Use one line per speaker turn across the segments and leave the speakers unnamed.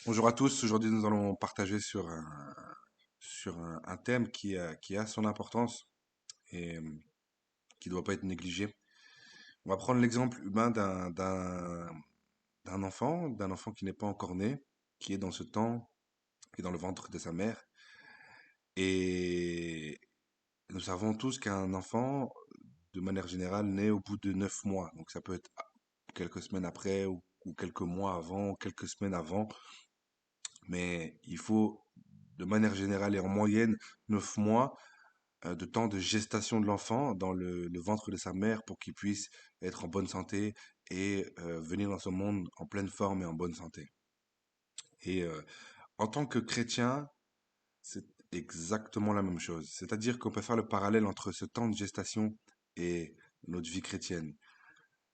Bonjour à tous, aujourd'hui nous allons partager sur un thème qui a son importance et qui ne doit pas être négligé. On va prendre l'exemple humain d'un enfant qui n'est pas encore né, qui est dans ce temps, qui est dans le ventre de sa mère. Et nous savons tous qu'un enfant, de manière générale, naît au bout de 9 mois. Donc ça peut être quelques semaines après ou quelques mois avant, quelques semaines avant. Mais il faut, de manière générale et en moyenne, 9 mois de temps de gestation de l'enfant dans le ventre de sa mère pour qu'il puisse être en bonne santé et venir dans ce monde en pleine forme et en bonne santé. Et en tant que chrétien, c'est exactement la même chose. C'est-à-dire qu'on peut faire le parallèle entre ce temps de gestation et notre vie chrétienne.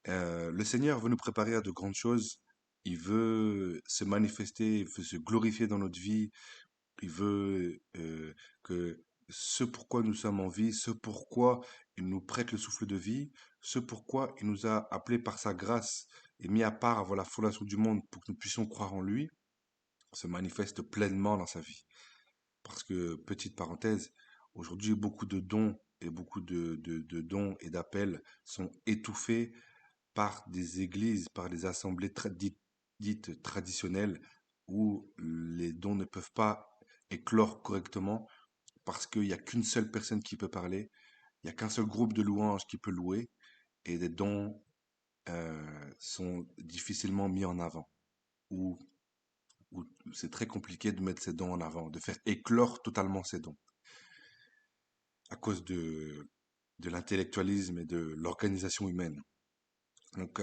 Le Seigneur veut nous préparer à de grandes choses. Il veut se manifester, il veut se glorifier dans notre vie. Il veut que ce pourquoi nous sommes en vie, ce pourquoi il nous prête le souffle de vie, ce pourquoi il nous a appelés par sa grâce et mis à part avant la fondation du monde pour que nous puissions croire en lui, se manifeste pleinement dans sa vie. Parce que, petite parenthèse, aujourd'hui, beaucoup de dons et beaucoup de dons et d'appels sont étouffés par des églises, par des assemblées dites traditionnelles où les dons ne peuvent pas éclore correctement parce qu'il n'y a qu'une seule personne qui peut parler, il n'y a qu'un seul groupe de louanges qui peut louer, et des dons sont difficilement mis en avant, ou, ou c'est très compliqué de mettre ces dons en avant, de faire éclore totalement ces dons, à cause de l'intellectualisme et de l'organisation humaine. Donc,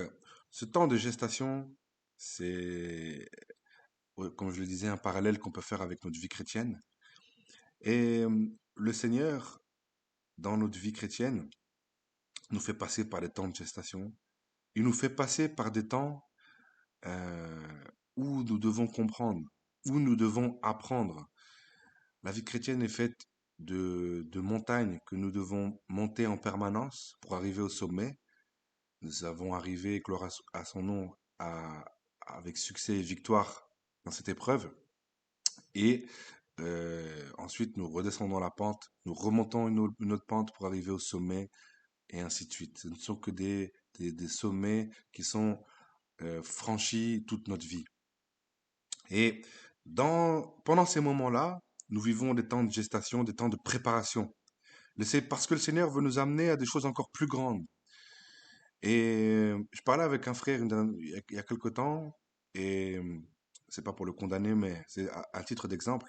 ce temps de gestation, c'est, ouais, comme je le disais, un parallèle qu'on peut faire avec notre vie chrétienne. Et le Seigneur, dans notre vie chrétienne, nous fait passer par des temps de gestation. Il nous fait passer par des temps euh, où nous devons comprendre, où nous devons apprendre. La vie chrétienne est faite de montagnes que nous devons monter en permanence pour arriver au sommet. Nous avons arrivé, gloire à son nom, avec succès et victoire dans cette épreuve. Et ensuite, nous redescendons la pente, nous remontons une autre pente pour arriver au sommet, et ainsi de suite. Ce ne sont que des sommets qui sont franchis toute notre vie. Et pendant ces moments-là, nous vivons des temps de gestation, des temps de préparation. C'est parce que le Seigneur veut nous amener à des choses encore plus grandes. Et je parlais avec un frère il y a quelque temps, et c'est pas pour le condamner, mais c'est à titre d'exemple.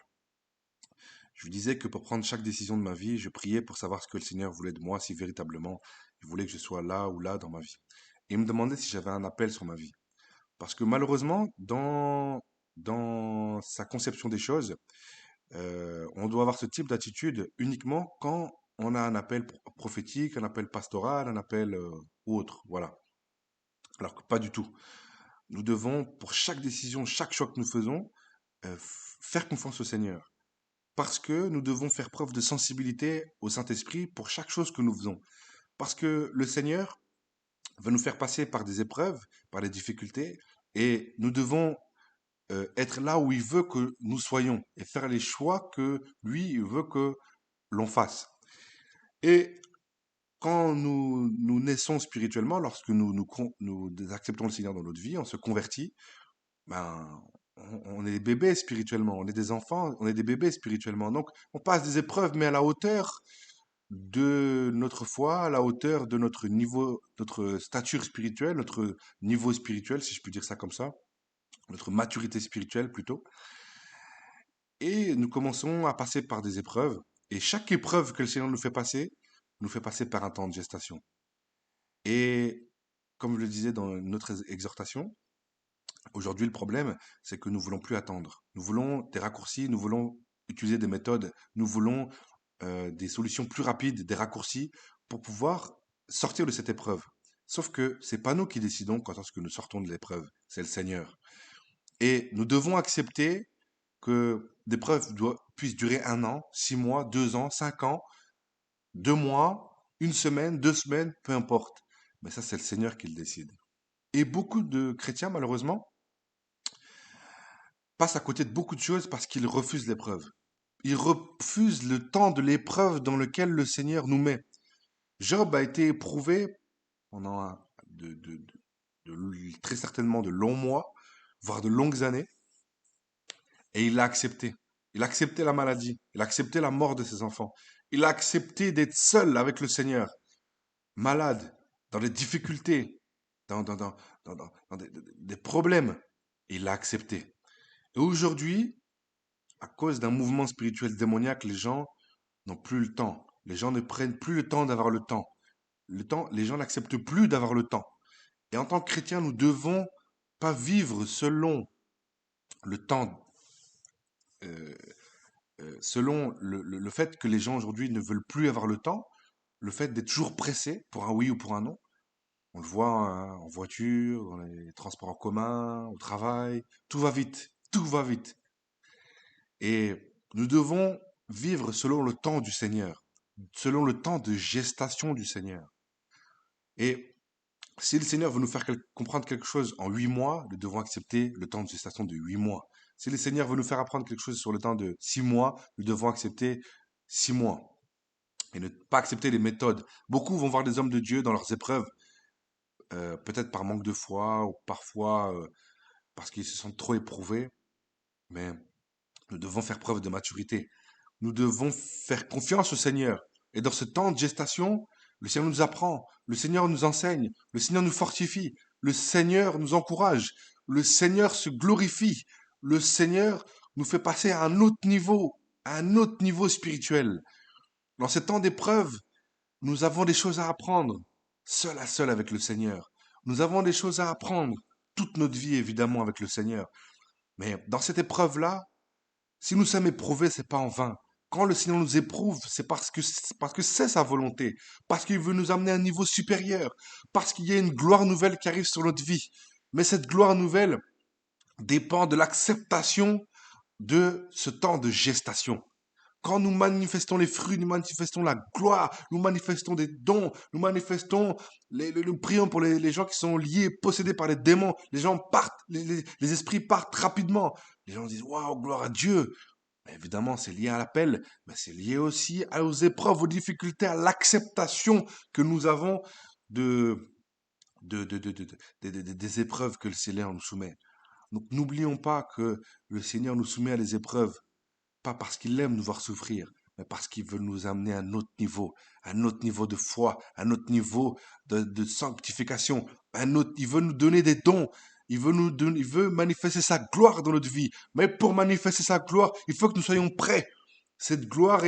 Je lui disais que pour prendre chaque décision de ma vie, je priais pour savoir ce que le Seigneur voulait de moi, si véritablement il voulait que je sois là ou là dans ma vie. Et il me demandait si j'avais un appel sur ma vie. Parce que malheureusement, dans sa conception des choses, on doit avoir ce type d'attitude uniquement quand on a un appel prophétique, un appel pastoral, un appel ou autre. Voilà. Alors que pas du tout. Nous devons, pour chaque décision, chaque choix que nous faisons, faire confiance au Seigneur. Parce que nous devons faire preuve de sensibilité au Saint-Esprit pour chaque chose que nous faisons. Parce que le Seigneur va nous faire passer par des épreuves, par des difficultés, et nous devons être là où il veut que nous soyons et faire les choix que lui veut que l'on fasse. Et quand nous naissons spirituellement, lorsque nous acceptons le Seigneur dans notre vie, on se convertit, ben, on est des bébés spirituellement, on est des enfants, on est des bébés spirituellement. Donc, on passe des épreuves, mais à la hauteur de notre foi, à la hauteur de notre niveau, notre stature spirituelle, notre niveau spirituel, si je peux dire ça comme ça, notre maturité spirituelle plutôt. Et nous commençons à passer par des épreuves. Et chaque épreuve que le Seigneur nous fait passer par un temps de gestation. Et comme je le disais dans notre exhortation, aujourd'hui le problème, c'est que nous voulons plus attendre. Nous voulons des raccourcis, nous voulons utiliser des méthodes, nous voulons des solutions plus rapides, des raccourcis pour pouvoir sortir de cette épreuve. Sauf que c'est pas nous qui décidons quand est-ce que nous sortons de l'épreuve, c'est le Seigneur. Et nous devons accepter que l'épreuve puisse durer 1 an, 6 mois, 2 ans, 5 ans, 2 mois, une semaine, 2 semaines, peu importe. Mais ça, c'est le Seigneur qui le décide. Et beaucoup de chrétiens, malheureusement, passe à côté de beaucoup de choses parce qu'il refuse l'épreuve. Il refuse le temps de l'épreuve dans lequel le Seigneur nous met. Job a été éprouvé pendant très certainement de longs mois, voire de longues années, et il l'a accepté. Il a accepté la maladie, il a accepté la mort de ses enfants, il a accepté d'être seul avec le Seigneur, malade, dans des difficultés, dans, dans, dans, dans des problèmes. Il l'a accepté. Et aujourd'hui, à cause d'un mouvement spirituel démoniaque, les gens n'ont plus le temps. Les gens ne prennent plus le temps d'avoir le temps. Les gens n'acceptent plus d'avoir le temps. Et en tant que chrétiens, nous devons pas vivre selon le temps, euh, selon le fait que les gens aujourd'hui ne veulent plus avoir le temps, le fait d'être toujours pressés pour un oui ou pour un non. On le voit hein, en voiture, dans les transports en commun, au travail, tout va vite, tout va vite. Et nous devons vivre selon le temps du Seigneur, selon le temps de gestation du Seigneur. Et si le Seigneur veut nous faire comprendre quelque chose en 8 mois, nous devons accepter le temps de gestation de 8 mois. Si le Seigneur veut nous faire apprendre quelque chose sur le temps de 6 mois, nous devons accepter 6 mois et ne pas accepter les méthodes. Beaucoup vont voir des hommes de Dieu dans leurs épreuves, peut-être par manque de foi ou parfois parce qu'ils se sentent trop éprouvés, mais nous devons faire preuve de maturité. Nous devons faire confiance au Seigneur. Et dans ce temps de gestation, le Seigneur nous apprend, le Seigneur nous enseigne, le Seigneur nous fortifie, le Seigneur nous encourage, le Seigneur se glorifie, le Seigneur nous fait passer à un autre niveau spirituel. Dans ce temps d'épreuve, nous avons des choses à apprendre, seul à seul avec le Seigneur. Nous avons des choses à apprendre, toute notre vie évidemment avec le Seigneur. Mais dans cette épreuve-là, si nous sommes éprouvés, c'est pas en vain. Quand le Seigneur nous éprouve, c'est parce que c'est sa volonté, parce qu'il veut nous amener à un niveau supérieur, parce qu'il y a une gloire nouvelle qui arrive sur notre vie. Mais cette gloire nouvelle dépend de l'acceptation de ce temps de gestation. Quand nous manifestons les fruits, nous manifestons la gloire, nous manifestons des dons, nous manifestons, nous prions pour les gens qui sont liés, possédés par les démons. Les gens partent, les esprits partent rapidement. Les gens disent, waouh, gloire à Dieu. Mais évidemment, c'est lié à l'appel, mais c'est lié aussi aux épreuves, aux difficultés, à l'acceptation que nous avons de, des épreuves que le Seigneur nous soumet. Donc n'oublions pas que le Seigneur nous soumet à des épreuves pas parce qu'il aime nous voir souffrir, mais parce qu'il veut nous amener à un autre niveau de foi, un autre niveau de sanctification, il veut nous donner des dons, il veut manifester sa gloire dans notre vie. Mais pour manifester sa gloire, il faut que nous soyons prêts. Cette gloire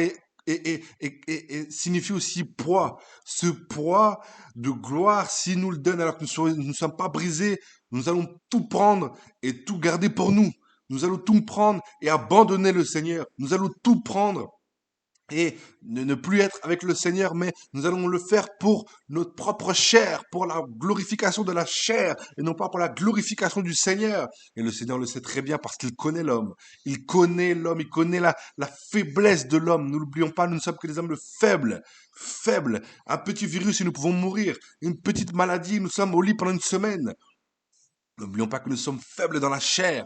signifie aussi poids. Ce poids de gloire, s'il nous le donne alors que nous ne sommes pas brisés, nous allons tout prendre et tout garder pour nous. Nous allons tout prendre et abandonner le Seigneur. Nous allons tout prendre et ne plus être avec le Seigneur, mais nous allons le faire pour notre propre chair, pour la glorification de la chair, et non pas pour la glorification du Seigneur. Et le Seigneur le sait très bien parce qu'il connaît l'homme. Il connaît l'homme, il connaît la faiblesse de l'homme. Nous n'oublions pas, nous ne sommes que des hommes faibles. Faibles. Un petit virus et nous pouvons mourir. Une petite maladie, nous sommes au lit pendant une semaine. N'oublions pas que nous sommes faibles dans la chair.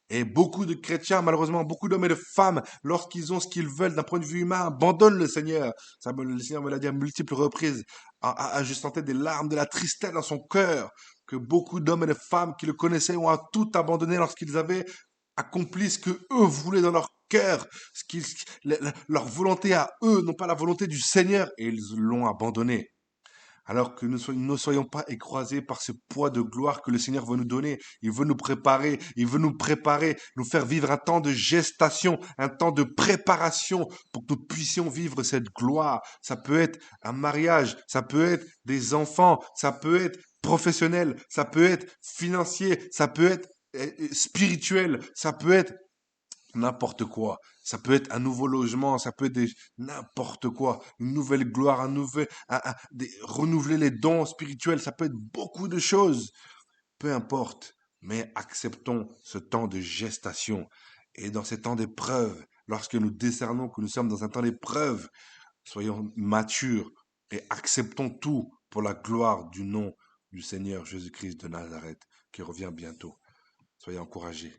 Et beaucoup de chrétiens, malheureusement, beaucoup d'hommes et de femmes, lorsqu'ils ont ce qu'ils veulent d'un point de vue humain, abandonnent le Seigneur. Le Seigneur me l'a dit à multiples reprises. Je sentais des larmes, de la tristesse dans son cœur, que beaucoup d'hommes et de femmes qui le connaissaient ont tout abandonné lorsqu'ils avaient accompli ce que eux voulaient dans leur cœur, leur volonté à eux, non pas la volonté du Seigneur, et ils l'ont abandonné. Alors que nous ne soyons pas écrasés par ce poids de gloire que le Seigneur veut nous donner. Il veut nous préparer, nous faire vivre un temps de gestation, un temps de préparation pour que nous puissions vivre cette gloire. Ça peut être un mariage, ça peut être des enfants, ça peut être professionnel, ça peut être financier, ça peut être spirituel, ça peut être n'importe quoi. Ça peut être un nouveau logement, ça peut être n'importe quoi, une nouvelle gloire, renouveler les dons spirituels, ça peut être beaucoup de choses. Peu importe, mais acceptons ce temps de gestation. Et dans ces temps d'épreuve, lorsque nous décernons que nous sommes dans un temps d'épreuve, soyons matures et acceptons tout pour la gloire du nom du Seigneur Jésus-Christ de Nazareth, qui revient bientôt. Soyez encouragés.